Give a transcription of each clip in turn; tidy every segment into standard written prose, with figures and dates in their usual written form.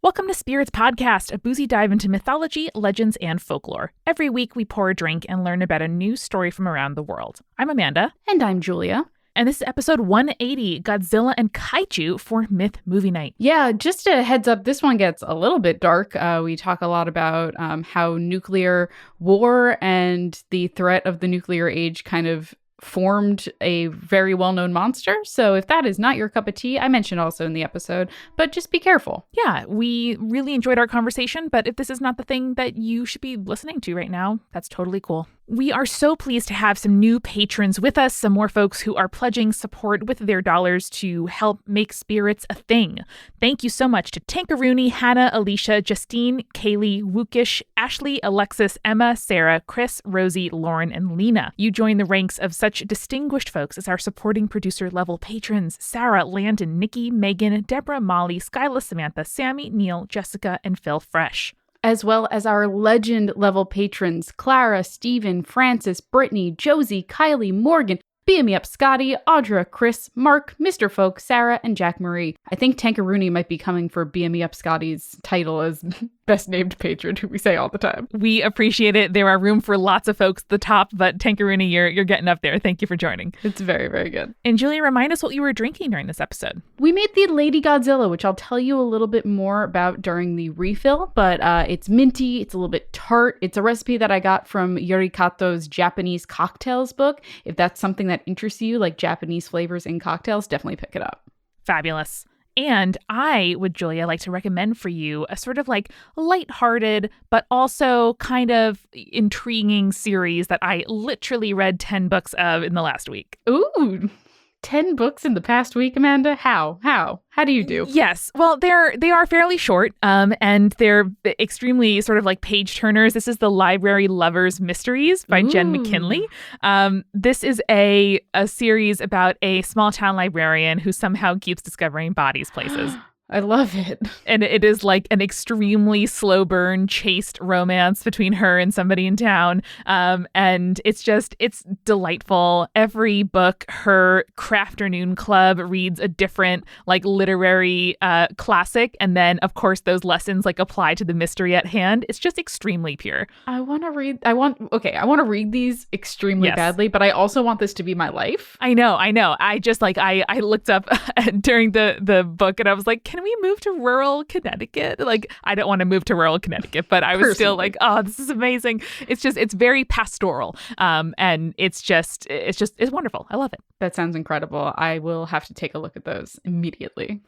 Welcome to Spirits Podcast, a boozy dive into mythology, legends, and folklore. Every week we pour a drink and learn about a new story from around the world. I'm Amanda. And I'm Julia. And this is episode 180, Godzilla and Kaiju for Myth Movie Night. Yeah, just a heads up, this one gets a little bit dark. We talk a lot about how nuclear war and the threat of the nuclear age kind of formed a very well-known monster. So if that is not your cup of tea, I mentioned also in the episode, but just be careful. Yeah, we really enjoyed our conversation, but if this is not the thing that you should be listening to right now, that's totally cool. We are so pleased to have some new patrons with us, some more folks who are pledging support with their dollars to help make spirits a thing. Thank you so much to Tankaruni, Hannah, Alicia, Justine, Kaylee, Wookish, Ashley, Alexis, Emma, Sarah, Chris, Rosie, Lauren, and Lena. You join the ranks of such distinguished folks as our supporting producer level patrons: Sarah, Landon, Nikki, Megan, Deborah, Molly, Skyla, Samantha, Sammy, Neil, Jessica, and Phil Fresh. As well as our legend level patrons: Clara, Stephen, Francis, Brittany, Josie, Kylie, Morgan, Beam Me Up Scotty, Audra, Chris, Mark, Mr. Folk, Sarah, and Jack Marie. I think Tankaruni might be coming for Beam Me Up Scotty's title as best named patron, who we say all the time. We appreciate it. There are room for lots of folks at the top, but Tankaruni, you're getting up there. Thank you for joining. It's very, very good. And Julia, remind us what you were drinking during this episode. We made the Lady Godzilla, which I'll tell you a little bit more about during the refill, but it's minty, it's a little bit tart. It's a recipe that I got from Yuri Kato's Japanese cocktails book. If that's something that interests you, like Japanese flavors in cocktails, definitely pick it up. Fabulous. And I would, Julia, like to recommend for you a sort of like lighthearted, but also kind of intriguing series that I literally read 10 books of in the last week. Ooh, 10 books in the past week, Amanda? How do you do? Yes. Well, they are fairly short, and they're extremely sort of like page turners. This is The Library Lovers Mysteries by Jenn McKinlay. This is a series about a small town librarian who somehow keeps discovering bodies places. I love it. And it is like an extremely slow burn, chaste romance between her and somebody in town. And it's delightful. Every book, her crafternoon club reads a different like literary classic. And then, of course, those lessons like apply to the mystery at hand. It's just extremely pure. I want to read these extremely badly, but I also want this to be my life. I know. I just like, I looked up during the book and I was like, can we move to rural Connecticut? Like, I don't want to move to rural Connecticut, but I was still like, oh, this is amazing. It's very pastoral. And it's wonderful. I love it. That sounds incredible. I will have to take a look at those immediately.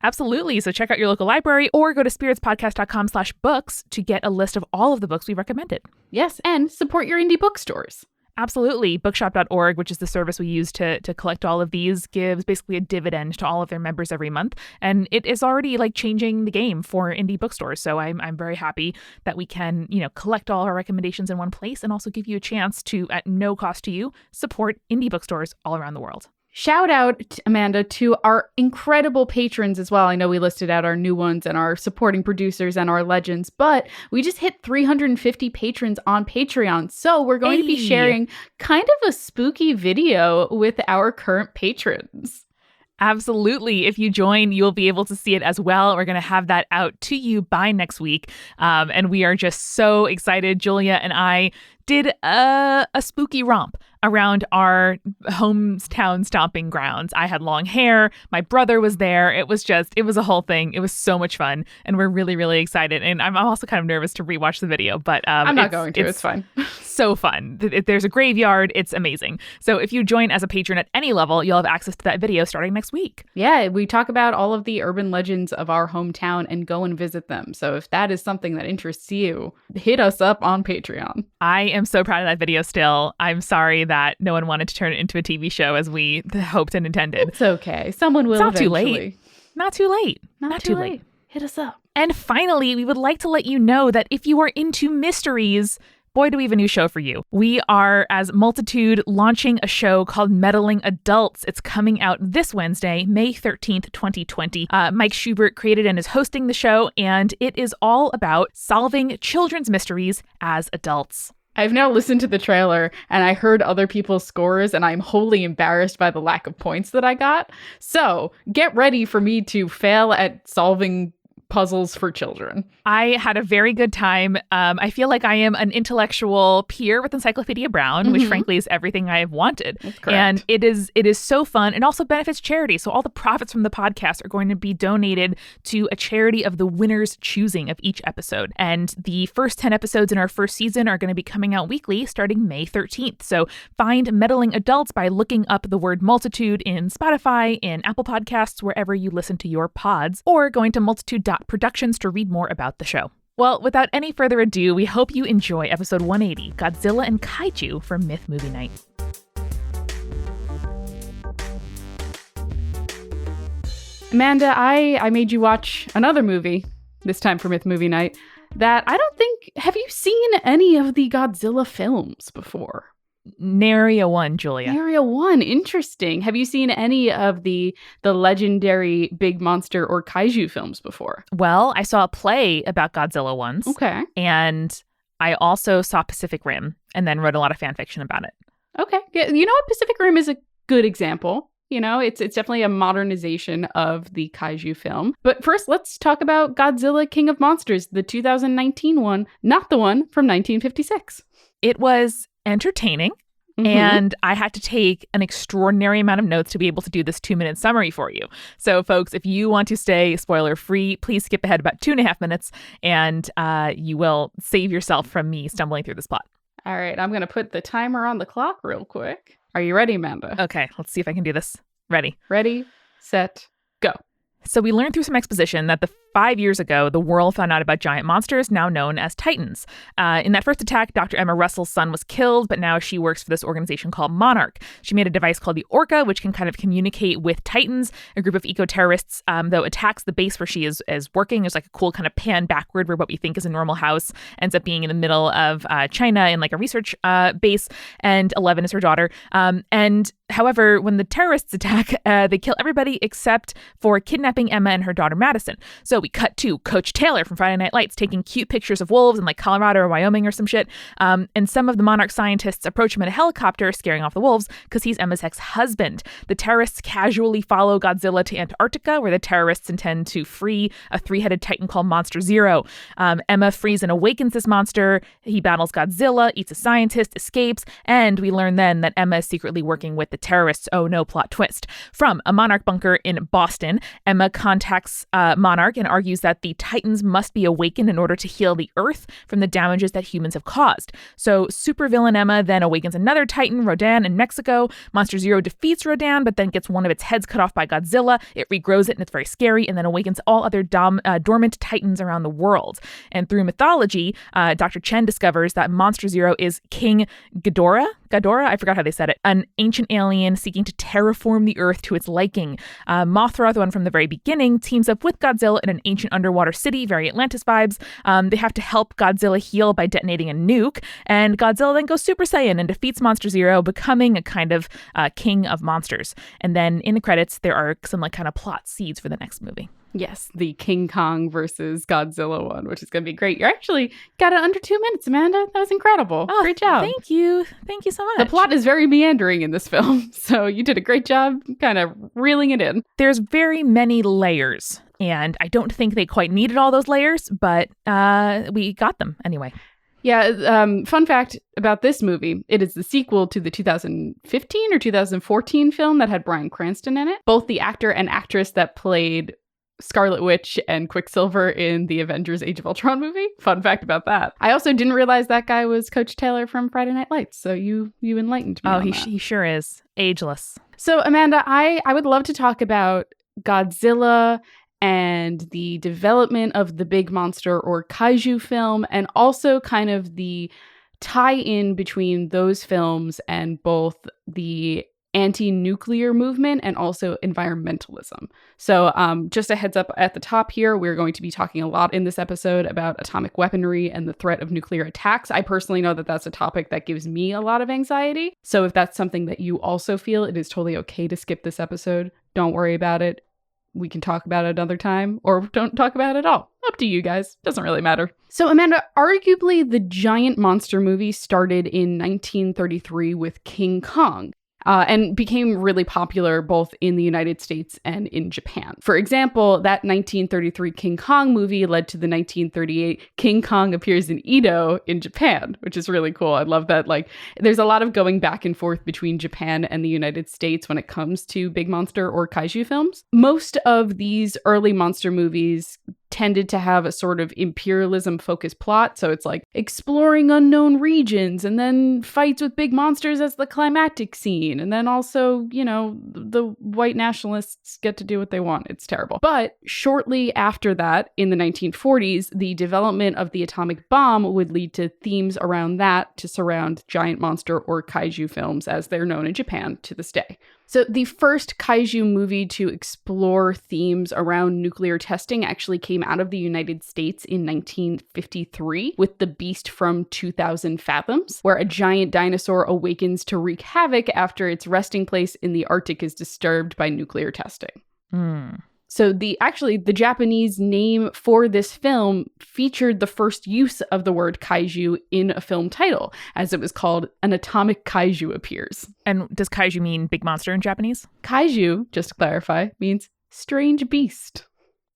Absolutely. So check out your local library or go to spiritspodcast.com/books to get a list of all of the books we recommended. Yes, and support your indie bookstores. Absolutely. Bookshop.org, which is the service we use to collect all of these, gives basically a dividend to all of their members every month. And it is already like changing the game for indie bookstores. So I'm very happy that we can, collect all our recommendations in one place and also give you a chance to, at no cost to you, support indie bookstores all around the world. Shout out, Amanda, to our incredible patrons as well. I know we listed out our new ones and our supporting producers and our legends, but we just hit 350 patrons on Patreon. So we're going to be sharing kind of a spooky video with our current patrons. Absolutely. If you join, you'll be able to see it as well. We're going to have that out to you by next week. And we are just so excited. Julia and I did a spooky romp around our hometown stomping grounds. I had long hair. My brother was there. It was a whole thing. It was so much fun. And we're really, really excited. And I'm also kind of nervous to rewatch the video, but I'm not going to. It's fun. So fun. There's a graveyard. It's amazing. So if you join as a patron at any level, you'll have access to that video starting next week. Yeah, we talk about all of the urban legends of our hometown and go and visit them. So if that is something that interests you, hit us up on Patreon. I am so proud of that video still. I'm sorry that no one wanted to turn it into a TV show as we hoped and intended. It's okay. Someone will eventually. Not too late. Not too late. Hit us up. And finally, we would like to let you know that if you are into mysteries, boy, do we have a new show for you. We are, as Multitude, launching a show called Meddling Adults. It's coming out this Wednesday, May 13th, 2020. Mike Schubert created and is hosting the show, and it is all about solving children's mysteries as adults. I've now listened to the trailer and I heard other people's scores and I'm wholly embarrassed by the lack of points that I got. So get ready for me to fail at solving puzzles for children. I had a very good time. I feel like I am an intellectual peer with Encyclopedia Brown, which frankly is everything I have wanted. That's correct. And it is so fun and also benefits charity. So all the profits from the podcast are going to be donated to a charity of the winner's choosing of each episode. And the first 10 episodes in our first season are going to be coming out weekly starting May 13th. So find Meddling Adults by looking up the word multitude in Spotify, in Apple Podcasts, wherever you listen to your pods, or going to multitude.productions to read more about the show. Well, without any further ado, we hope you enjoy episode 180, Godzilla and Kaiju for Myth Movie Night. Amanda, I made you watch another movie, this time for Myth Movie Night, that I don't think... Have you seen any of the Godzilla films before? Nary a one, Julia. Nary a one. Interesting. Have you seen any of the legendary big monster or kaiju films before? Well, I saw a play about Godzilla once. Okay. And I also saw Pacific Rim and then wrote a lot of fan fiction about it. Okay. Yeah, you know what? Pacific Rim is a good example. You know, it's definitely a modernization of the kaiju film. But first, let's talk about Godzilla King of Monsters, the 2019 one, not the one from 1956. It was entertaining, and I had to take an extraordinary amount of notes to be able to do this 2-minute summary for you. So, folks, if you want to stay spoiler-free, please skip ahead about 2.5 minutes, and you will save yourself from me stumbling through this plot. All right, I'm going to put the timer on the clock real quick. Are you ready, Amanda? Okay, let's see if I can do this. Ready. Ready, set, go. So we learned through some exposition that 5 years ago, the world found out about giant monsters now known as Titans. In that first attack, Dr. Emma Russell's son was killed, but now she works for this organization called Monarch. She made a device called the Orca, which can kind of communicate with Titans. A group of eco-terrorists, though, attacks the base where she is working. There's like a cool kind of pan backward where what we think is a normal house ends up being in the middle of China in like a research base, and 11 is her daughter. However, when the terrorists attack, they kill everybody except for kidnapping Emma and her daughter Madison. So we cut to Coach Taylor from Friday Night Lights taking cute pictures of wolves in like Colorado or Wyoming or some shit. And some of the Monarch scientists approach him in a helicopter, scaring off the wolves because he's Emma's ex-husband. The terrorists casually follow Godzilla to Antarctica, where the terrorists intend to free a 3-headed titan called Monster Zero. Emma frees and awakens this monster. He battles Godzilla, eats a scientist, escapes, and we learn then that Emma is secretly working with the terrorists. Oh no, plot twist. From a Monarch bunker in Boston, Emma contacts Monarch and argues that the Titans must be awakened in order to heal the Earth from the damages that humans have caused. So supervillain Emma then awakens another Titan, Rodan, in Mexico. Monster Zero defeats Rodan, but then gets one of its heads cut off by Godzilla. It regrows it, and it's very scary, and then awakens all other dormant Titans around the world. And through mythology, Dr. Chen discovers that Monster Zero is King Ghidorah, I forgot how they said it, an ancient alien seeking to terraform the Earth to its liking. Mothra, the one from the very beginning, teams up with Godzilla in an ancient underwater city, very Atlantis vibes. They have to help Godzilla heal by detonating a nuke, and Godzilla then goes Super Saiyan and defeats Monster Zero, becoming a kind of king of monsters. And then in the credits, there are some like kind of plot seeds for the next movie. Yes, the King Kong versus Godzilla one, which is going to be great. You actually got it under 2 minutes, Amanda. That was incredible. Oh, great job. Thank you. Thank you so much. The plot is very meandering in this film, so you did a great job kind of reeling it in. There's very many layers, and I don't think they quite needed all those layers, but we got them anyway. Yeah, fun fact about this movie, it is the sequel to the 2015 or 2014 film that had Bryan Cranston in it. Both the actor and actress that played Scarlet Witch and Quicksilver in the Avengers Age of Ultron movie. Fun fact about that. I also didn't realize that guy was Coach Taylor from Friday Night Lights, so you enlightened me. Oh, he sure is. Ageless. So, Amanda, I would love to talk about Godzilla and the development of the big monster or kaiju film, and also kind of the tie-in between those films and both the anti-nuclear movement and also environmentalism. So just a heads up at the top here, we're going to be talking a lot in this episode about atomic weaponry and the threat of nuclear attacks. I personally know that that's a topic that gives me a lot of anxiety. So if that's something that you also feel, it is totally okay to skip this episode. Don't worry about it. We can talk about it another time, or don't talk about it at all. Up to you guys. Doesn't really matter. So, Amanda, arguably the giant monster movie started in 1933 with King Kong. and became really popular both in the United States and in Japan. For example, that 1933 King Kong movie led to the 1938 King Kong Appears in Edo in Japan, which is really cool. I love that. Like, there's a lot of going back and forth between Japan and the United States when it comes to big monster or kaiju films. Most of these early monster movies tended to have a sort of imperialism focused plot. So it's like exploring unknown regions and then fights with big monsters as the climactic scene. And then also, you know, the white nationalists get to do what they want. It's terrible. But shortly after that, in the 1940s, the development of the atomic bomb would lead to themes around that to surround giant monster or kaiju films as they're known in Japan to this day. So the first kaiju movie to explore themes around nuclear testing actually came out of the United States in 1953 with The Beast from 2000 Fathoms, where a giant dinosaur awakens to wreak havoc after its resting place in the Arctic is disturbed by nuclear testing. So the Japanese name for this film featured the first use of the word kaiju in a film title, as it was called An Atomic Kaiju Appears. And does kaiju mean big monster in Japanese? Kaiju, just to clarify, means strange beast.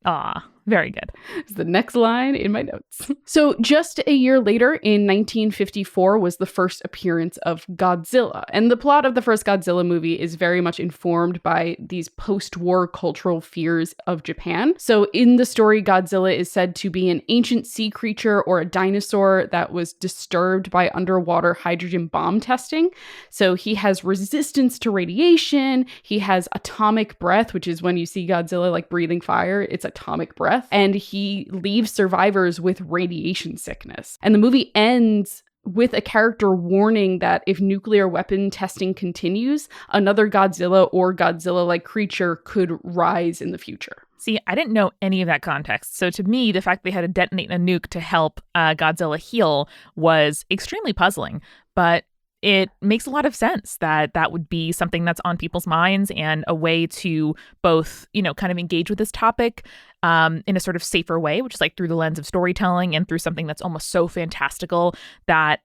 Ah, very good. It's the next line in my notes. So just a year later, in 1954, was the first appearance of Godzilla. And the plot of the first Godzilla movie is very much informed by these post-war cultural fears of Japan. So in the story, Godzilla is said to be an ancient sea creature or a dinosaur that was disturbed by underwater hydrogen bomb testing. So he has resistance to radiation. He has atomic breath, which is when you see Godzilla like breathing fire, it's atomic breath. And he leaves survivors with radiation sickness. And the movie ends with a character warning that if nuclear weapon testing continues, another Godzilla or Godzilla-like creature could rise in the future. See, I didn't know any of that context. So to me, the fact they had to detonate a nuke to help Godzilla heal was extremely puzzling. But it makes a lot of sense that that would be something that's on people's minds and a way to both, you know, kind of engage with this topic in a sort of safer way, which is like through the lens of storytelling and through something that's almost so fantastical that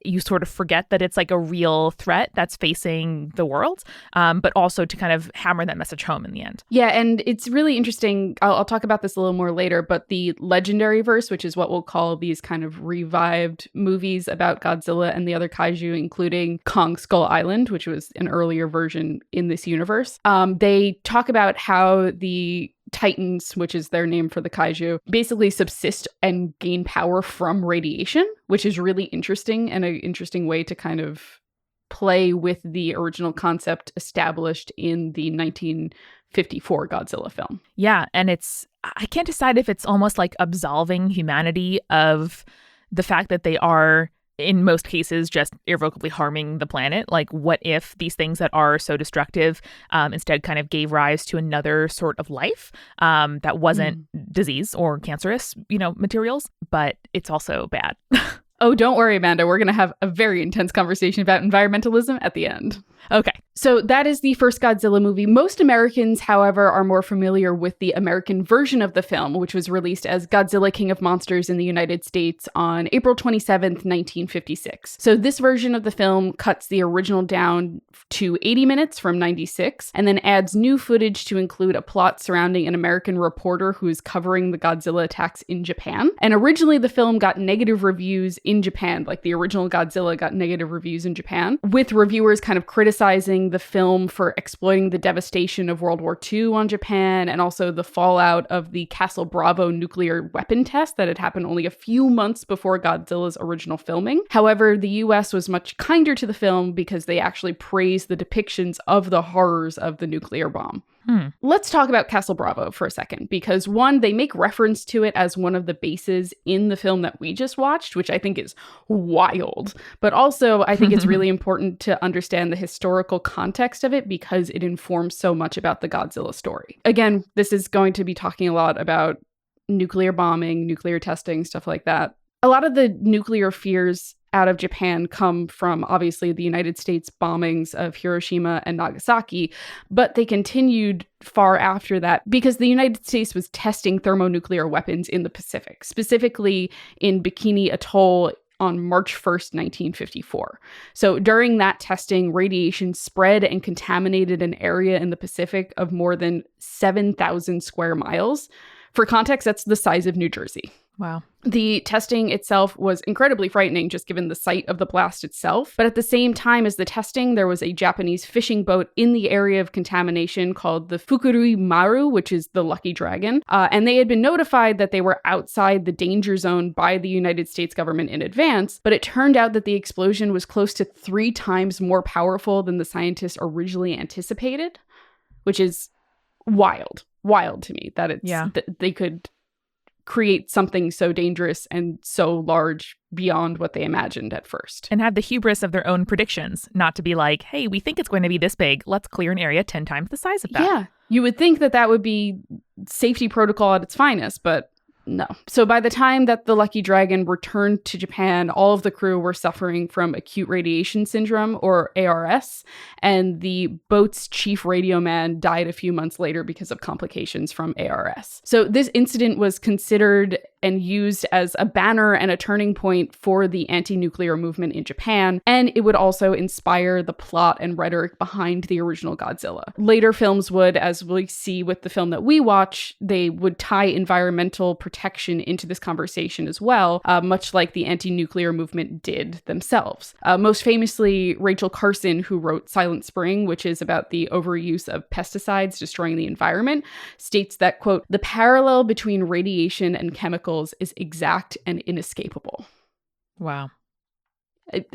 you sort of forget that it's like a real threat that's facing the world, but also to kind of hammer that message home in the end. Yeah, and it's really interesting. I'll talk about this a little more later, but the legendary verse, which is what we'll call these kind of revived movies about Godzilla and the other kaiju, including Kong Skull Island, which was an earlier version in this universe, they talk about how the Titans, which is their name for the kaiju, basically subsist and gain power from radiation, which is really interesting and an interesting way to kind of play with the original concept established in the 1954 Godzilla film. Yeah, and I can't decide if it's almost like absolving humanity of the fact that they are, in most cases, just irrevocably harming the planet. Like, what if these things that are so destructive instead kind of gave rise to another sort of life that wasn't disease or cancerous, you know, materials, but it's also bad. Oh, don't worry, Amanda. We're going to have a very intense conversation about environmentalism at the end. Okay. So that is the first Godzilla movie. Most Americans, however, are more familiar with the American version of the film, which was released as Godzilla King of Monsters in the United States on April 27th, 1956. So this version of the film cuts the original down to 80 minutes from 96, and then adds new footage to include a plot surrounding an American reporter who is covering the Godzilla attacks in Japan. And originally the film got negative reviews in Japan, like the original Godzilla got negative reviews in Japan, with reviewers kind of criticizing the film for exploiting the devastation of World War II on Japan and also the fallout of the Castle Bravo nuclear weapon test that had happened only a few months before Godzilla's original filming. However, the US was much kinder to the film because they actually praised the depictions of the horrors of the nuclear bomb. Let's talk about Castle Bravo for a second, because one, they make reference to it as one of the bases in the film that we just watched, which I think is wild. But also, I think it's really important to understand the historical context of it because it informs so much about the Godzilla story. Again, this is going to be talking a lot about nuclear bombing, nuclear testing, stuff like that. A lot of the nuclear fears out of Japan come from, obviously, the United States bombings of Hiroshima and Nagasaki, but they continued far after that because the United States was testing thermonuclear weapons in the Pacific, specifically in Bikini Atoll on March 1st, 1954. So during that testing, radiation spread and contaminated an area in the Pacific of more than 7,000 square miles. For context, that's the size of New Jersey. Wow. The testing itself was incredibly frightening, just given the site of the blast itself. But at the same time as the testing, there was a Japanese fishing boat in the area of contamination called the Fukui Maru, which is the Lucky Dragon. And they had been notified that they were outside the danger zone by the United States government in advance. But it turned out that the explosion was close to 3 times more powerful than the scientists originally anticipated, which is wild to me that it's that they could create something so dangerous and so large beyond what they imagined at first. And have the hubris of their own predictions, not to be like, hey, we think it's going to be this big. Let's clear an area 10 times the size of that. Yeah. You would think that that would be safety protocol at its finest, but no. So by the time that the Lucky Dragon returned to Japan, all of the crew were suffering from acute radiation syndrome, or ARS, and the boat's chief radio man died a few months later because of complications from ARS. So this incident was considered and used as a banner and a turning point for the anti-nuclear movement in Japan, and it would also inspire the plot and rhetoric behind the original Godzilla. Later films would, as we see with the film that we watch, they would tie environmental protection into this conversation as well, much like the anti-nuclear movement did themselves. Most famously, Rachel Carson, who wrote Silent Spring, which is about the overuse of pesticides destroying the environment, states that, quote, "The parallel between radiation and chemicals is exact and inescapable." Wow.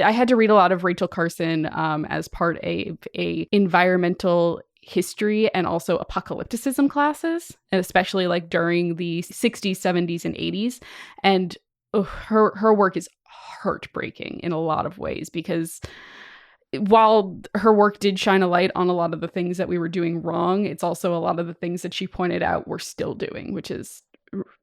I had to read a lot of Rachel Carson as part of a environmental history and also apocalypticism classes, and especially like during the 60s, 70s, and 80s. And her work is heartbreaking in a lot of ways, because while her work did shine a light on a lot of the things that we were doing wrong, it's also a lot of the things that she pointed out we're still doing, which is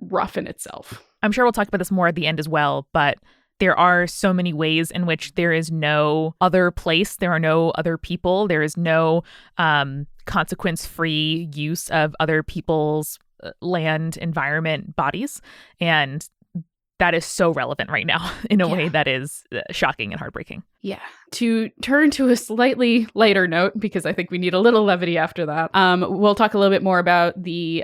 rough in itself. I'm sure we'll talk about this more at the end as well, but there are so many ways in which there is no other place, there are no other people, there is no consequence-free use of other people's land, environment, bodies. And that is so relevant right now in a way that is shocking and heartbreaking. Yeah. To turn to a slightly lighter note, because I think we need a little levity after that, we'll talk a little bit more about the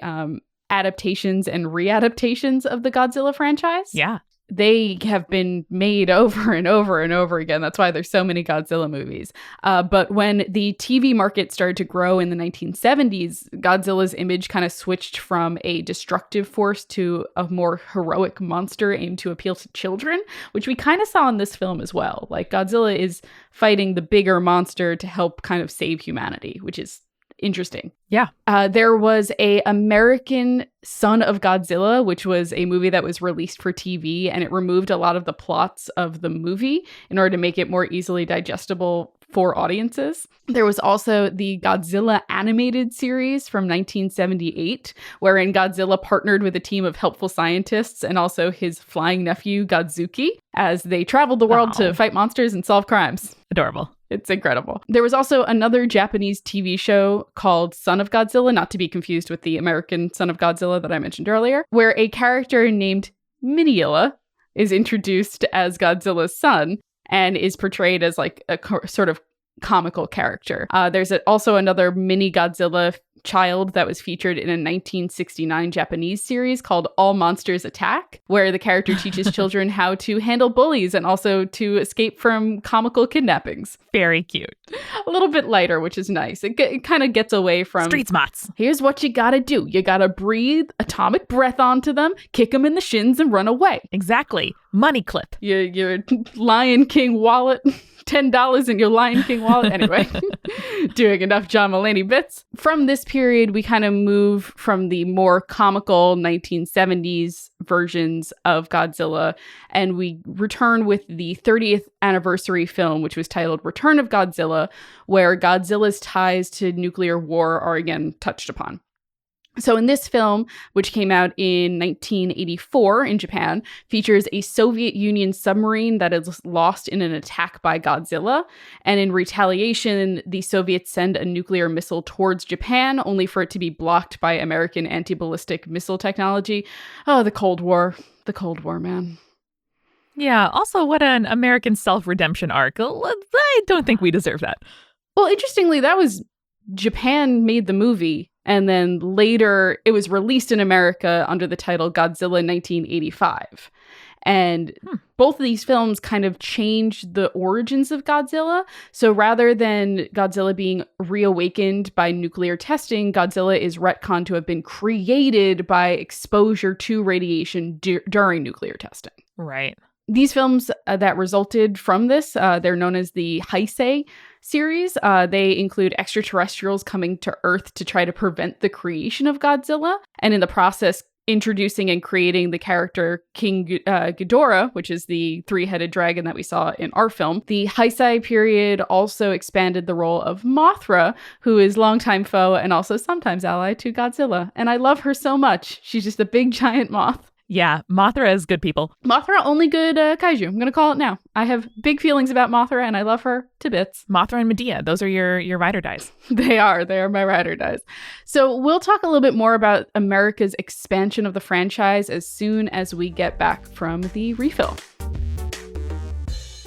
adaptations and readaptations of the Godzilla franchise. Yeah. They have been made over and over and over again. That's why there's so many Godzilla movies. But when the TV market started to grow in the 1970s, Godzilla's image kind of switched from a destructive force to a more heroic monster aimed to appeal to children, which we kind of saw in this film as well. Like, Godzilla is fighting the bigger monster to help kind of save humanity, which is interesting. Yeah. There was a American Son of Godzilla, which was a movie that was released for TV, and it removed a lot of the plots of the movie in order to make it more easily digestible for audiences. There was also the Godzilla animated series from 1978, wherein Godzilla partnered with a team of helpful scientists and also his flying nephew, Godzuki, as they traveled the world to fight monsters and solve crimes. Adorable. It's incredible. There was also another Japanese TV show called Son of Godzilla, not to be confused with the American Son of Godzilla that I mentioned earlier, where a character named Minilla is introduced as Godzilla's son and is portrayed as like a sort of comical character. There's also another mini Godzilla child that was featured in a 1969 Japanese series called All Monsters Attack, where the character teaches children how to handle bullies and also to escape from comical kidnappings. Very cute. A little bit lighter, which is nice. It kind of gets away from street smarts. Here's what you gotta do. You gotta breathe atomic breath onto them, kick them in the shins, and run away. Exactly. Money clip. Your Lion King wallet. $10 in your Lion King wallet. Anyway, doing enough John Mulaney bits. From this period, we kind of move from the more comical 1970s versions of Godzilla, and we return with the 30th anniversary film, which was titled Return of Godzilla, where Godzilla's ties to nuclear war are again touched upon. So in this film, which came out in 1984 in Japan, features a Soviet Union submarine that is lost in an attack by Godzilla. And in retaliation, the Soviets send a nuclear missile towards Japan, only for it to be blocked by American anti-ballistic missile technology. Oh, the Cold War. The Cold War, man. Yeah, also what an American self-redemption arc. I don't think we deserve that. Well, interestingly, that was Japan made the movie, and then later it was released in America under the title Godzilla 1985. And both of these films kind of changed the origins of Godzilla. So rather than Godzilla being reawakened by nuclear testing, Godzilla is retconned to have been created by exposure to radiation during nuclear testing. Right. These films that resulted from this, they're known as the Heisei series. They include extraterrestrials coming to Earth to try to prevent the creation of Godzilla, and in the process, introducing and creating the character King Ghidorah, which is the three-headed dragon that we saw in our film. The Heisei period also expanded the role of Mothra, who is longtime foe and also sometimes ally to Godzilla. And I love her so much. She's just a big giant moth. Yeah, Mothra is good people. Mothra, only good kaiju. I'm going to call it now. I have big feelings about Mothra, and I love her to bits. Mothra and Medea, those are your ride or dies. They are my ride or dies. So we'll talk a little bit more about America's expansion of the franchise as soon as we get back from the refill.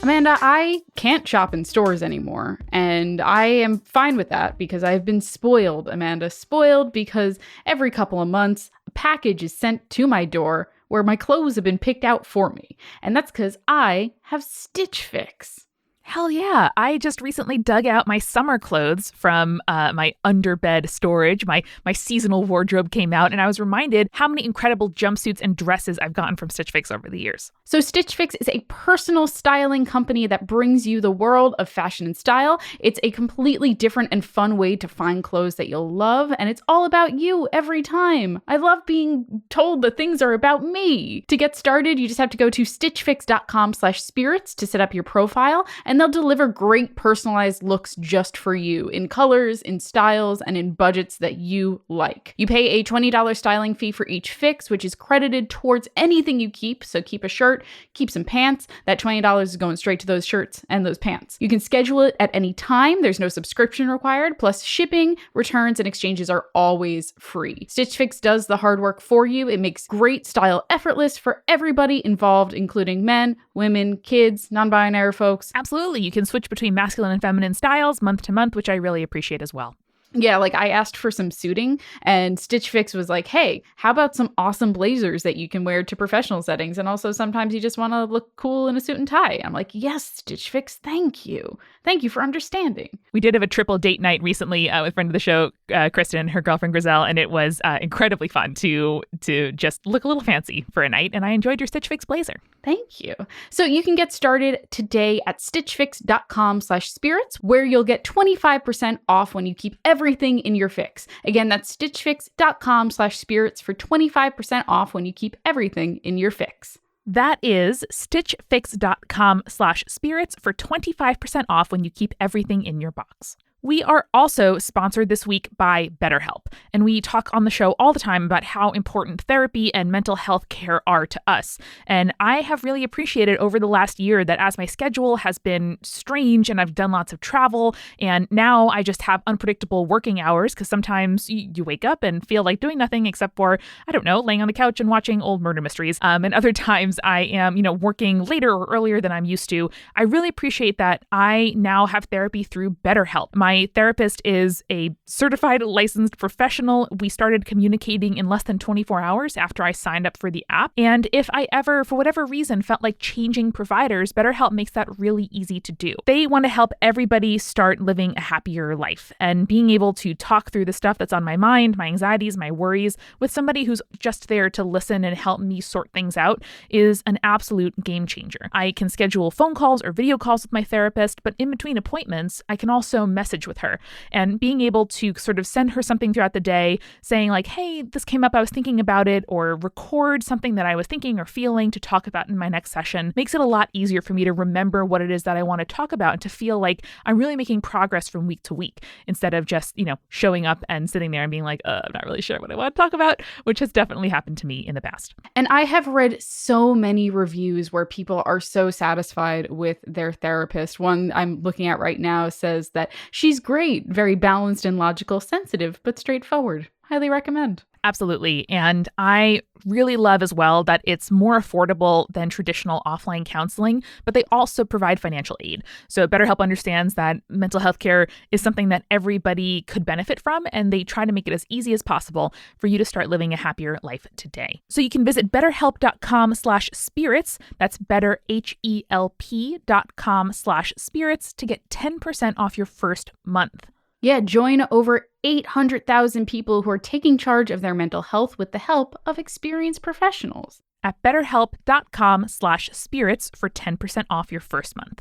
Amanda, I can't shop in stores anymore, and I am fine with that because I've been spoiled, Amanda. Spoiled because every couple of months, a package is sent to my door where my clothes have been picked out for me. And that's because I have Stitch Fix. Hell yeah. I just recently dug out my summer clothes from my underbed storage. My seasonal wardrobe came out, and I was reminded how many incredible jumpsuits and dresses I've gotten from Stitch Fix over the years. So Stitch Fix is a personal styling company that brings you the world of fashion and style. It's a completely different and fun way to find clothes that you'll love, and it's all about you every time. I love being told that things are about me. To get started, you just have to go to stitchfix.com/spirits to set up your profile, and they'll deliver great personalized looks just for you in colors, in styles, and in budgets that you like. You pay a $20 styling fee for each fix, which is credited towards anything you keep. So keep a shirt, keep some pants. That $20 is going straight to those shirts and those pants. You can schedule it at any time. There's no subscription required. Plus shipping, returns, and exchanges are always free. Stitch Fix does the hard work for you. It makes great style effortless for everybody involved, including men, women, kids, non-binary folks. Absolutely. You can switch between masculine and feminine styles month to month, which I really appreciate as well. Yeah, like I asked for some suiting and Stitch Fix was like, hey, how about some awesome blazers that you can wear to professional settings? And also sometimes you just want to look cool in a suit and tie. I'm like, yes, Stitch Fix, thank you. Thank you for understanding. We did have a triple date night recently with friend of the show, Kristen, and her girlfriend Grizel, and it was incredibly fun to just look a little fancy for a night. And I enjoyed your Stitch Fix blazer. Thank you. So you can get started today at stitchfix.com/spirits, where you'll get 25% off when you keep everything in your fix. Again, that's stitchfix.com/spirits for 25% off when you keep everything in your fix. That is stitchfix.com/spirits for 25% off when you keep everything in your box. We are also sponsored this week by BetterHelp, and we talk on the show all the time about how important therapy and mental health care are to us. And I have really appreciated over the last year that as my schedule has been strange and I've done lots of travel, and now I just have unpredictable working hours because sometimes you wake up and feel like doing nothing except for, I don't know, laying on the couch and watching old murder mysteries. And other times I am, working later or earlier than I'm used to. I really appreciate that I now have therapy through BetterHelp. My therapist is a certified licensed professional. We started communicating in less than 24 hours after I signed up for the app. And if I ever, for whatever reason, felt like changing providers, BetterHelp makes that really easy to do. They want to help everybody start living a happier life. And being able to talk through the stuff that's on my mind, my anxieties, my worries, with somebody who's just there to listen and help me sort things out is an absolute game changer. I can schedule phone calls or video calls with my therapist, but in between appointments, I can also message with her, and being able to sort of send her something throughout the day saying like, hey, this came up, I was thinking about it, or record something that I was thinking or feeling to talk about in my next session makes it a lot easier for me to remember what it is that I want to talk about and to feel like I'm really making progress from week to week instead of just, showing up and sitting there and being like, I'm not really sure what I want to talk about, which has definitely happened to me in the past. And I have read so many reviews where people are so satisfied with their therapist. One I'm looking at right now says that she's great, very balanced and logical, sensitive, but straightforward. Highly recommend. Absolutely. And I really love as well that it's more affordable than traditional offline counseling, but they also provide financial aid. So BetterHelp understands that mental health care is something that everybody could benefit from, and they try to make it as easy as possible for you to start living a happier life today. So you can visit betterhelp.com/spirits. That's betterhelp.com/spirits to get 10% off your first month. Yeah, join over 800,000 people who are taking charge of their mental health with the help of experienced professionals. At betterhelp.com/spirits for 10% off your first month.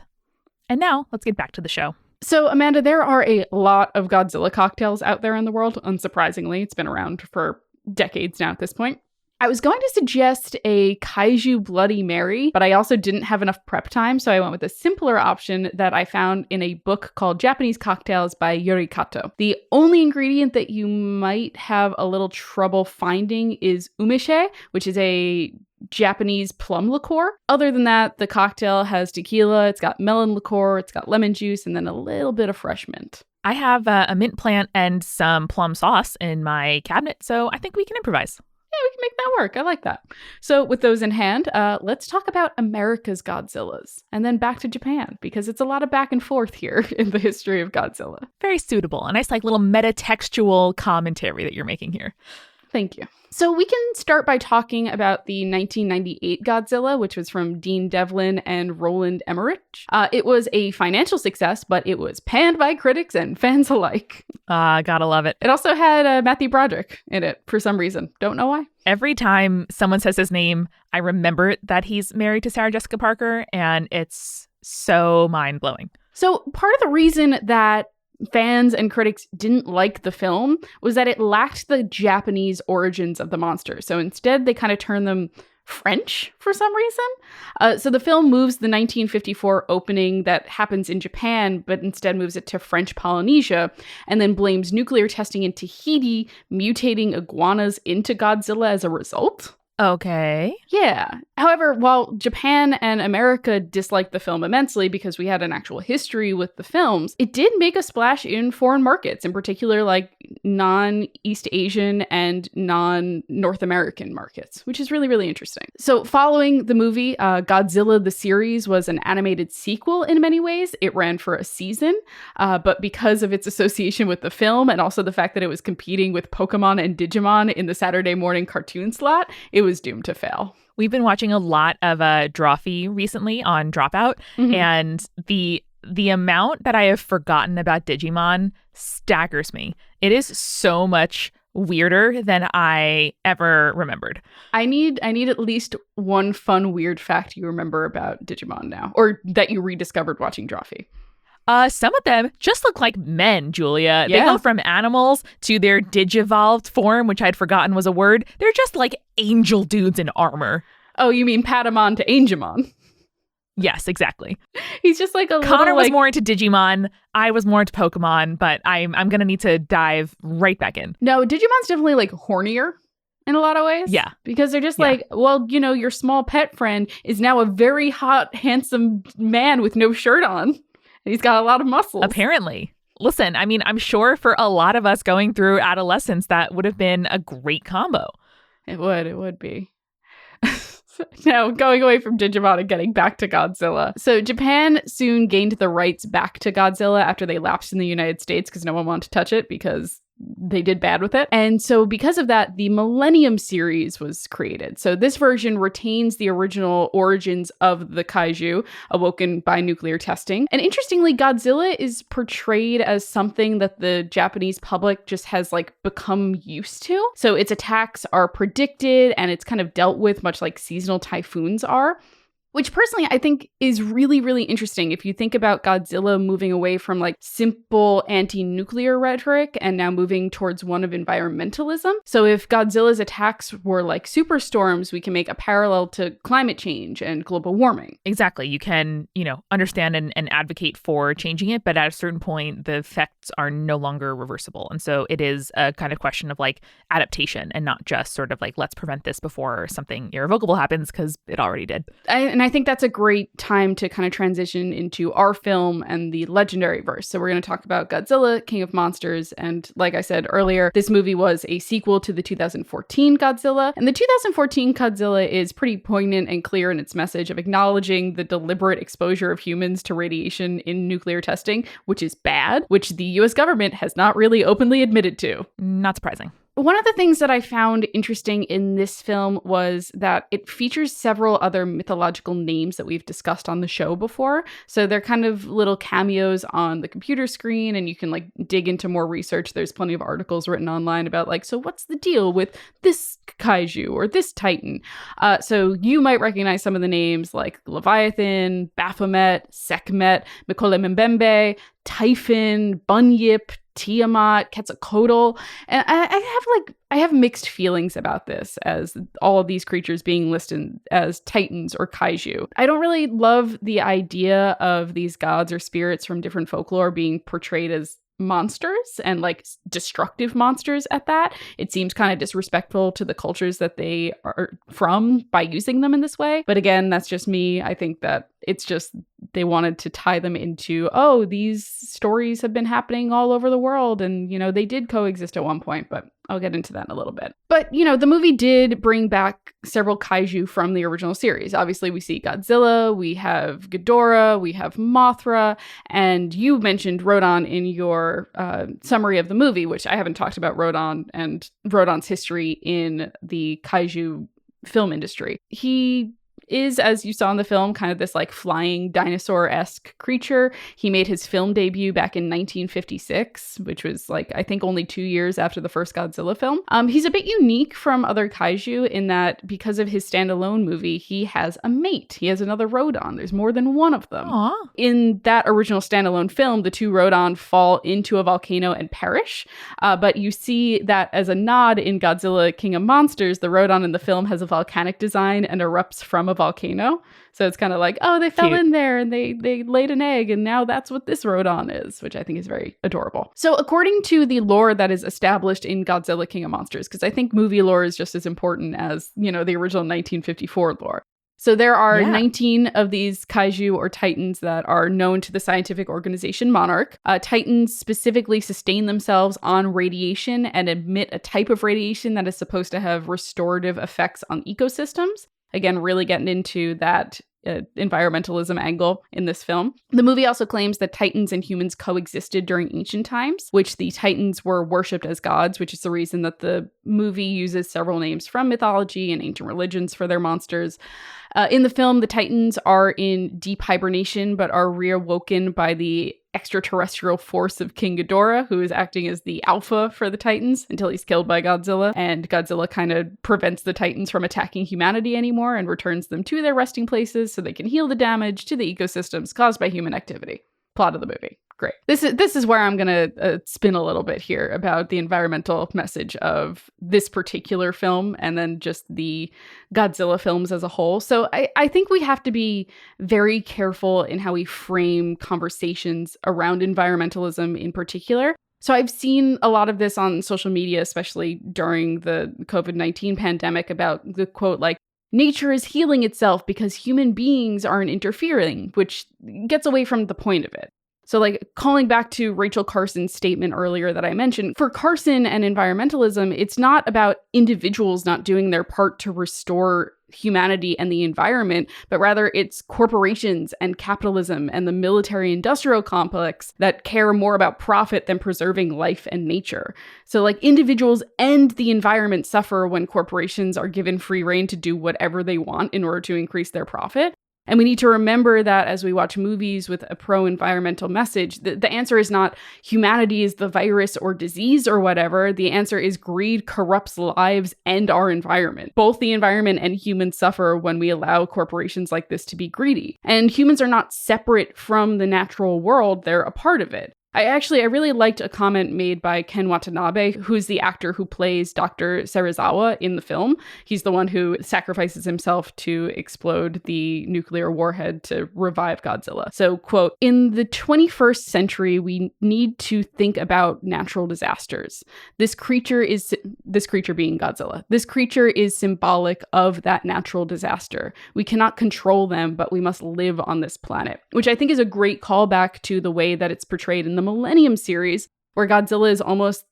And now let's get back to the show. So, Amanda, there are a lot of Godzilla cocktails out there in the world. Unsurprisingly, it's been around for decades now at this point. I was going to suggest a Kaiju Bloody Mary, but I also didn't have enough prep time, so I went with a simpler option that I found in a book called Japanese Cocktails by Yuri Kato. The only ingredient that you might have a little trouble finding is umeshe, which is a Japanese plum liqueur. Other than that, the cocktail has tequila, it's got melon liqueur, it's got lemon juice, and then a little bit of fresh mint. I have a mint plant and some plum sauce in my cabinet, so I think we can improvise. Yeah, we can make that work. I like that. So with those in hand, let's talk about America's Godzillas and then back to Japan, because it's a lot of back and forth here in the history of Godzilla. Very suitable. A nice little metatextual commentary that you're making here. Thank you. So we can start by talking about the 1998 Godzilla, which was from Dean Devlin and Roland Emmerich. It was a financial success, but it was panned by critics and fans alike. Gotta love it. It also had Matthew Broderick in it for some reason. Don't know why. Every time someone says his name, I remember that he's married to Sarah Jessica Parker, and it's so mind-blowing. So part of the reason that fans and critics didn't like the film was that it lacked the Japanese origins of the monster. So instead, they kind of turned them French for some reason. So the film moves the 1954 opening that happens in Japan, but instead moves it to French Polynesia, and then blames nuclear testing in Tahiti, mutating iguanas into Godzilla as a result. Okay. Yeah. However, while Japan and America disliked the film immensely because we had an actual history with the films, it did make a splash in foreign markets, in particular like non-East Asian and non-North American markets, which is really, really interesting. So following the movie, Godzilla the series was an animated sequel in many ways. It ran for a season, but because of its association with the film and also the fact that it was competing with Pokemon and Digimon in the Saturday morning cartoon slot, it was doomed to fail. We've been watching a lot of Drawfee recently on Dropout, and the amount that I have forgotten about Digimon staggers me. It is so much weirder than I ever remembered. I need at least one fun weird fact you remember about Digimon now, or that you rediscovered watching Drawfee. Some of them just look like men, Julia. Yeah. They go from animals to their digivolved form, which I'd forgotten was a word. They're just like angel dudes in armor. Oh, you mean Patamon to Angemon? Yes, exactly. He's just like a Connor little, was more into Digimon. I was more into Pokemon, but I'm going to need to dive right back in. No, Digimon's definitely like hornier in a lot of ways. Yeah. Because they're just like, well, you know, your small pet friend is now a very hot, handsome man with no shirt on. He's got a lot of muscles. Apparently. Listen, I mean, I'm sure for a lot of us going through adolescence, that would have been a great combo. It would be. Now, going away from Digimon and getting back to Godzilla. So Japan soon gained the rights back to Godzilla after they lapsed in the United States because no one wanted to touch it because they did bad with it. And so because of that, the Millennium series was created. So this version retains the original origins of the kaiju awoken by nuclear testing. And interestingly, Godzilla is portrayed as something that the Japanese public just has like become used to. So its attacks are predicted and it's kind of dealt with much like seasonal typhoons are. Which personally I think is really, really interesting if you think about Godzilla moving away from like simple anti-nuclear rhetoric and now moving towards one of environmentalism. So if Godzilla's attacks were like superstorms, we can make a parallel to climate change and global warming. Exactly. You can, understand and advocate for changing it, but at a certain point, the effects are no longer reversible. And so it is a kind of question of like adaptation and not just sort of like, let's prevent this before something irrevocable happens because it already did. And I think that's a great time to kind of transition into our film and the legendary verse. So we're going to talk about Godzilla, King of Monsters. And like I said earlier, this movie was a sequel to the 2014 Godzilla. And the 2014 Godzilla is pretty poignant and clear in its message of acknowledging the deliberate exposure of humans to radiation in nuclear testing, which is bad, which the US government has not really openly admitted to. Not surprising. One of the things that I found interesting in this film was that it features several other mythological names that we've discussed on the show before. So they're kind of little cameos on the computer screen, and you can like dig into more research. There's plenty of articles written online about like, so what's the deal with this kaiju or this titan? So you might recognize some of the names like Leviathan, Baphomet, Sekhmet, Mikole Mbembe, Typhon, Bunyip, Tiamat, Quetzalcoatl, and I have mixed feelings about this, as all of these creatures being listed as titans or kaiju. I don't really love the idea of these gods or spirits from different folklore being portrayed as monsters, and like destructive monsters at that. It seems kind of disrespectful to the cultures that they are from by using them in this way. But again, that's just me. I think that it's just they wanted to tie them into, oh, these stories have been happening all over the world, and, you know, they did coexist at one point, but I'll get into that in a little bit. But, you know, the movie did bring back several kaiju from the original series. Obviously, we see Godzilla, we have Ghidorah, we have Mothra, and you mentioned Rodan in your summary of the movie, which I haven't talked about Rodan and Rodan's history in the kaiju film industry. He is, as you saw in the film, kind of this like flying dinosaur-esque creature. He made his film debut back in 1956, which was like, I think only 2 years after the first Godzilla film. He's a bit unique from other kaiju in that because of his standalone movie, he has a mate. He has another Rodan. There's more than one of them. Aww. In that original standalone film, the two Rodan fall into a volcano and perish. But you see that as a nod in Godzilla, King of Monsters, the Rodan in the film has a volcanic design and erupts from a volcano. So it's kind of like, oh, they fell in there and they laid an egg, and now that's what this Rodan is, which I think is very adorable. So according to the lore that is established in Godzilla King of Monsters, because I think movie lore is just as important as, you know, the original 1954 lore. So there are 19 of these kaiju or titans that are known to the scientific organization Monarch. Titans specifically sustain themselves on radiation and emit a type of radiation that is supposed to have restorative effects on ecosystems. Again, really getting into that environmentalism angle in this film. The movie also claims that titans and humans coexisted during ancient times, which the titans were worshipped as gods, which is the reason that the movie uses several names from mythology and ancient religions for their monsters. In the film, the titans are in deep hibernation, but are reawoken by the extraterrestrial force of King Ghidorah, who is acting as the alpha for the titans until he's killed by Godzilla. And Godzilla kind of prevents the titans from attacking humanity anymore and returns them to their resting places so they can heal the damage to the ecosystems caused by human activity. Plot of the movie. Great. This is where I'm going to spin a little bit here about the environmental message of this particular film and then just the Godzilla films as a whole. So I think we have to be very careful in how we frame conversations around environmentalism in particular. So I've seen a lot of this on social media, especially during the COVID-19 pandemic, about the quote, like, nature is healing itself because human beings aren't interfering, which gets away from the point of it. So like calling back to Rachel Carson's statement earlier that I mentioned, for Carson and environmentalism, it's not about individuals not doing their part to restore humanity and the environment, but rather it's corporations and capitalism and the military-industrial complex that care more about profit than preserving life and nature. So like individuals and the environment suffer when corporations are given free rein to do whatever they want in order to increase their profit. And we need to remember that as we watch movies with a pro-environmental message, the answer is not humanity is the virus or disease or whatever. The answer is greed corrupts lives and our environment. Both the environment and humans suffer when we allow corporations like this to be greedy. And humans are not separate from the natural world. They're a part of it. I really liked a comment made by Ken Watanabe, who's the actor who plays Dr. Serizawa in the film. He's the one who sacrifices himself to explode the nuclear warhead to revive Godzilla. So, quote, "In the 21st century, we need to think about natural disasters. This creature being Godzilla. This creature is symbolic of that natural disaster. We cannot control them, but we must live on this planet," which I think is a great callback to the way that it's portrayed in the Millennium series, where Godzilla is almost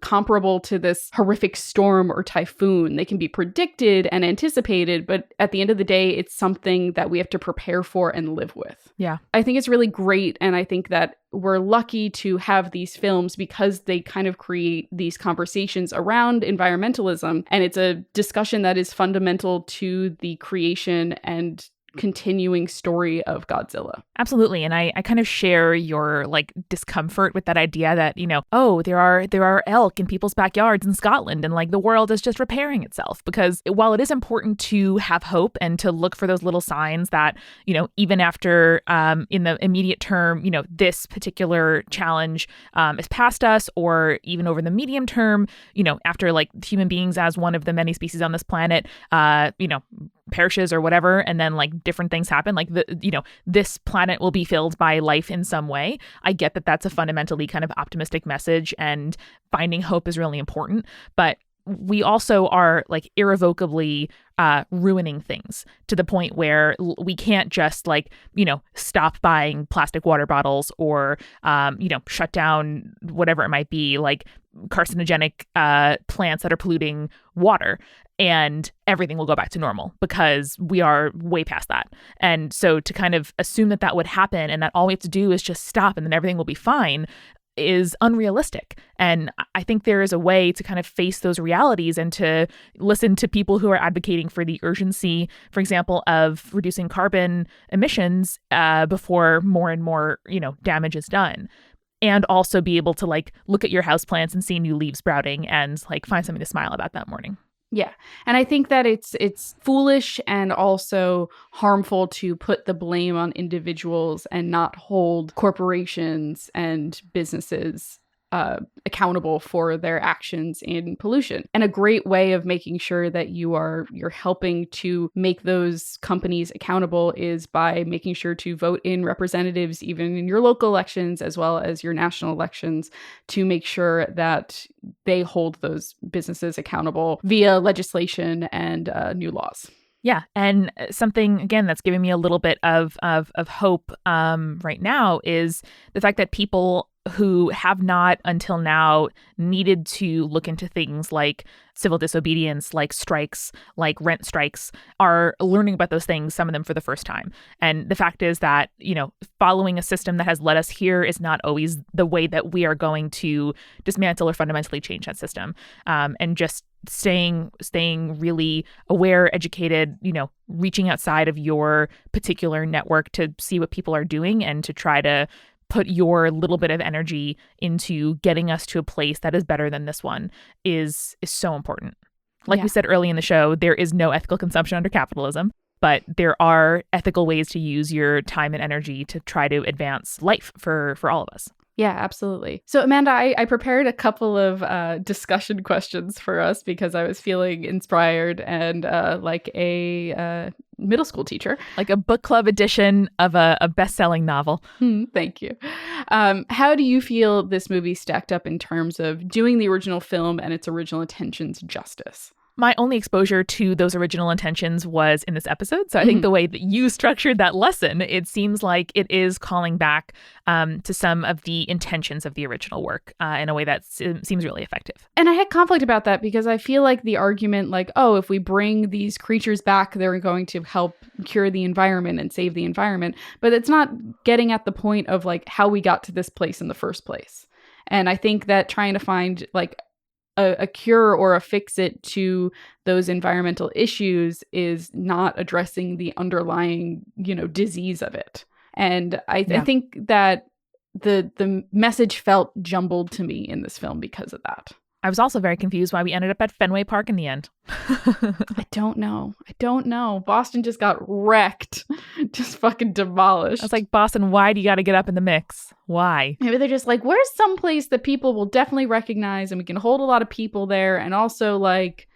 comparable to this horrific storm or typhoon. They can be predicted and anticipated, but at the end of the day, it's something that we have to prepare for and live with. Yeah. I think it's really great, and I think that we're lucky to have these films because they kind of create these conversations around environmentalism, and it's a discussion that is fundamental to the creation and continuing story of Godzilla. Absolutely. And I kind of share your like discomfort with that idea that, oh, there are elk in people's backyards in Scotland and like the world is just repairing itself. Because while it is important to have hope and to look for those little signs that, even after in the immediate term, this particular challenge is past us, or even over the medium term, after like human beings as one of the many species on this planet, perishes or whatever, and then like different things happen, like this planet will be filled by life in some way. I get that that's a fundamentally kind of optimistic message, and finding hope is really important, but we also are like irrevocably ruining things to the point where we can't just like, stop buying plastic water bottles or, shut down whatever it might be, like carcinogenic plants that are polluting water, and everything will go back to normal, because we are way past that. And so to kind of assume that would happen and that all we have to do is just stop and then everything will be fine is unrealistic. And I think there is a way to kind of face those realities and to listen to people who are advocating for the urgency, for example, of reducing carbon emissions before more and more, damage is done. And also be able to like look at your houseplants and see new leaves sprouting and like find something to smile about that morning. Yeah. And I think that it's foolish and also harmful to put the blame on individuals and not hold corporations and businesses accountable for their actions in pollution. And a great way of making sure that you're helping to make those companies accountable is by making sure to vote in representatives, even in your local elections as well as your national elections, to make sure that they hold those businesses accountable via legislation and new laws. Yeah. And something, again, that's giving me a little bit of hope right now is the fact that people who have not until now needed to look into things like civil disobedience, like strikes, like rent strikes, are learning about those things, some of them for the first time. And the fact is that, following a system that has led us here is not always the way that we are going to dismantle or fundamentally change that system. And just staying really aware, educated, reaching outside of your particular network to see what people are doing and to try to put your little bit of energy into getting us to a place that is better than this one is so important. Like we said early in the show, there is no ethical consumption under capitalism, but there are ethical ways to use your time and energy to try to advance life for all of us. Yeah, absolutely. So, Amanda, I prepared a couple of discussion questions for us because I was feeling inspired and like a middle school teacher. Like a book club edition of a best-selling novel. Thank you. How do you feel this movie stacked up in terms of doing the original film and its original intentions justice? My only exposure to those original intentions was in this episode. So I think the way that you structured that lesson, it seems like it is calling back to some of the intentions of the original work in a way that seems really effective. And I had conflict about that because I feel like the argument like, oh, if we bring these creatures back, they're going to help cure the environment and save the environment. But it's not getting at the point of like how we got to this place in the first place. And I think that trying to find like a cure or a fix-it to those environmental issues is not addressing the underlying, disease of it. And I think that the message felt jumbled to me in this film because of that. I was also very confused why we ended up at Fenway Park in the end. I don't know. Boston just got wrecked Just fucking demolished. I was like, Boston, why do you got to get up in the mix? Why? Maybe they're just like, where's some place that people will definitely recognize and we can hold a lot of people there, and also like,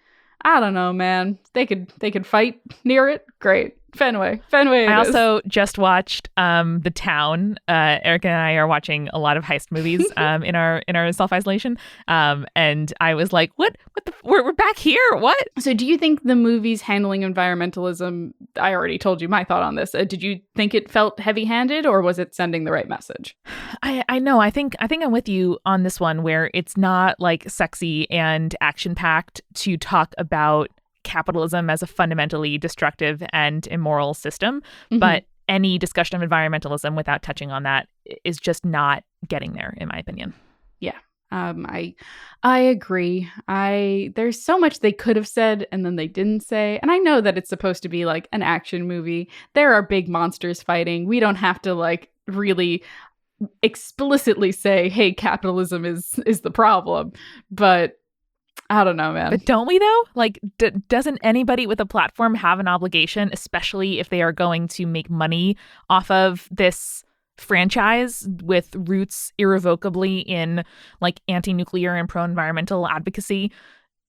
I don't know, man. They could fight near it. Great. Fenway. I also just watched The Town. Erica and I are watching a lot of heist movies in our self-isolation. And I was like, what we're back here. What? So do you think the movie's handling environmentalism, I already told you my thought on this. Did you think it felt heavy-handed, or was it sending the right message? I know. I think I'm with you on this one, where it's not like sexy and action-packed to talk about capitalism as a fundamentally destructive and immoral system. Mm-hmm. But any discussion of environmentalism without touching on that is just not getting there, in my opinion. Yeah. I agree. There's so much they could have said and then they didn't say. And I know that it's supposed to be like an action movie. There are big monsters fighting. We don't have to like really explicitly say, hey, capitalism is the problem. But I don't know, man. But don't we, though? Like, doesn't anybody with a platform have an obligation, especially if they are going to make money off of this franchise with roots irrevocably in like anti-nuclear and pro-environmental advocacy,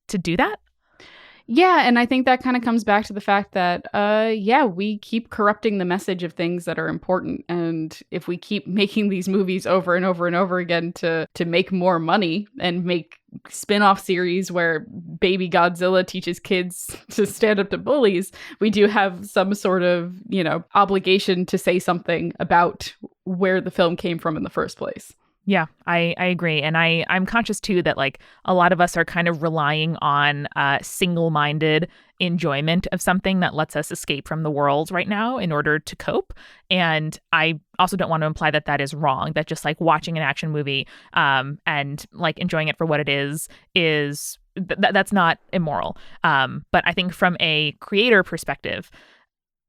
to do that? Yeah, and I think that kind of comes back to the fact that, we keep corrupting the message of things that are important. And if we keep making these movies over and over and over again to make more money and make spin-off series where baby Godzilla teaches kids to stand up to bullies, we do have some sort of, obligation to say something about where the film came from in the first place. Yeah, I agree. And I'm conscious, too, that like a lot of us are kind of relying on single-minded enjoyment of something that lets us escape from the world right now in order to cope. And I also don't want to imply that that is wrong, that just like watching an action movie and like enjoying it for what it is that's not immoral. But I think from a creator perspective,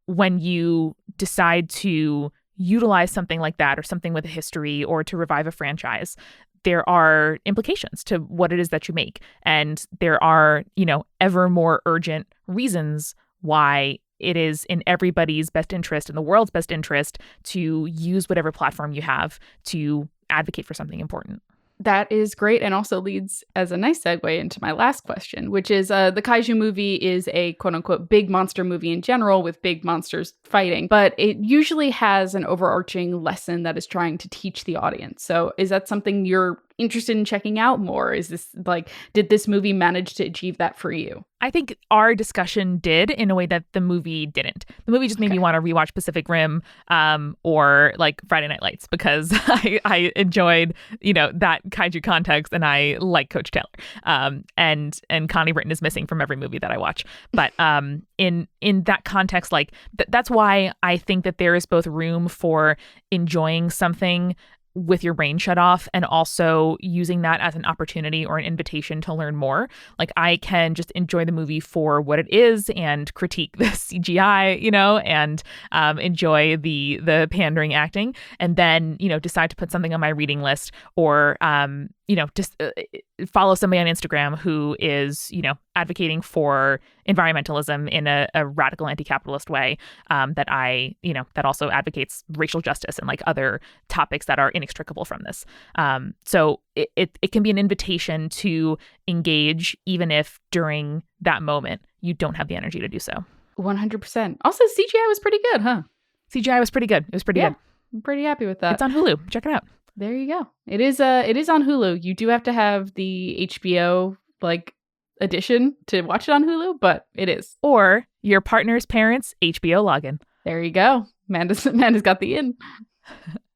when you decide to utilize something like that or something with a history or to revive a franchise, there are implications to what it is that you make. And there are, ever more urgent reasons why it is in everybody's best interest, in the world's best interest, to use whatever platform you have to advocate for something important. That is great, and also leads as a nice segue into my last question, which is the Kaiju movie is a quote-unquote big monster movie in general with big monsters fighting, but it usually has an overarching lesson that is trying to teach the audience. So is that something you're interested in checking out more? Is this like, did this movie manage to achieve that for you? I think our discussion did in a way that the movie didn't. The movie just made me want to rewatch Pacific Rim or like Friday Night Lights because I enjoyed, that kaiju context, and I like Coach Taylor. And Connie Britton is missing from every movie that I watch. But in that context, like that's why I think that there is both room for enjoying something with your brain shut off and also using that as an opportunity or an invitation to learn more. Like I can just enjoy the movie for what it is and critique the CGI, and enjoy the pandering acting, and then, decide to put something on my reading list or, just follow somebody on Instagram who is, advocating for environmentalism in a radical anti-capitalist way that also advocates racial justice and like other topics that are inextricable from this. So it can be an invitation to engage, even if during that moment you don't have the energy to do so. 100%. Also, CGI was pretty good, huh? CGI was pretty good. It was pretty good. I'm pretty happy with that. It's on Hulu. Check it out. There you go. It is on Hulu. You do have to have the HBO edition to watch it on Hulu, but it is. Or your partner's parents' HBO login. There you go. Amanda's got the in.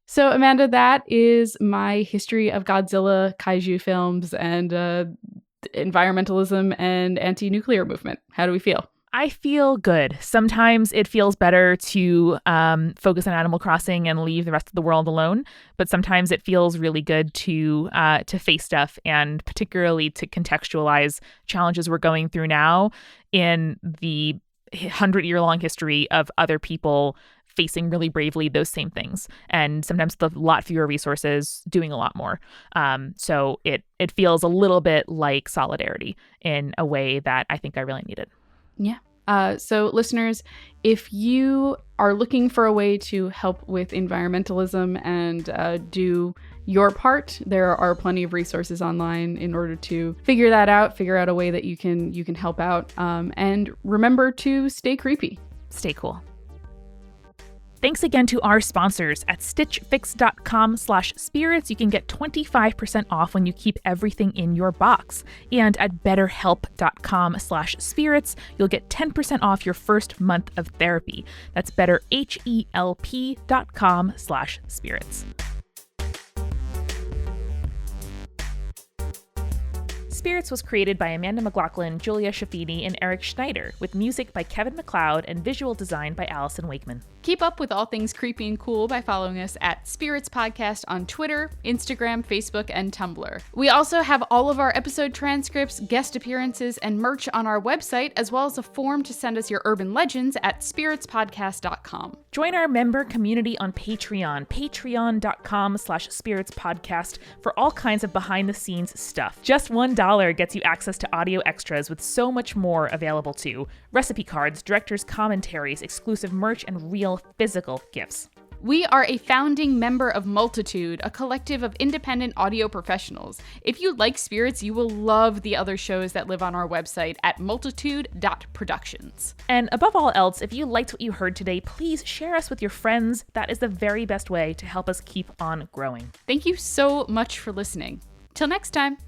So Amanda, that is my history of Godzilla, kaiju films, and environmentalism and anti-nuclear movement. How do we feel? I feel good. Sometimes it feels better to focus on Animal Crossing and leave the rest of the world alone. But sometimes it feels really good to face stuff, and particularly to contextualize challenges we're going through now in the 100-year-long history of other people facing really bravely those same things. And sometimes with a lot fewer resources, doing a lot more. So it feels a little bit like solidarity in a way that I think I really needed. Yeah, So listeners, if you are looking for a way to help with environmentalism and do your part, there are plenty of resources online in order to figure out a way that you can help out. And remember to stay creepy. Stay cool. Thanks again to our sponsors. At stitchfix.com/spirits, you can get 25% off when you keep everything in your box. And at betterhelp.com/spirits, you'll get 10% off your first month of therapy. That's betterhelp.com/spirits. Spirits was created by Amanda McLaughlin, Julia Shafini, and Eric Schneider, with music by Kevin MacLeod and visual design by Allison Wakeman. Keep up with all things creepy and cool by following us at Spirits Podcast on Twitter, Instagram, Facebook, and Tumblr. We also have all of our episode transcripts, guest appearances, and merch on our website, as well as a form to send us your urban legends at spiritspodcast.com. Join our member community on Patreon, patreon.com/spiritspodcast, for all kinds of behind-the-scenes stuff. Just $1 gets you access to audio extras, with so much more available too. Recipe cards, director's commentaries, exclusive merch, and real physical gifts. We are a founding member of Multitude, a collective of independent audio professionals. If you like Spirits, you will love the other shows that live on our website at multitude.productions. And above all else, if you liked what you heard today, please share us with your friends. That is the very best way to help us keep on growing. Thank you so much for listening. Till next time.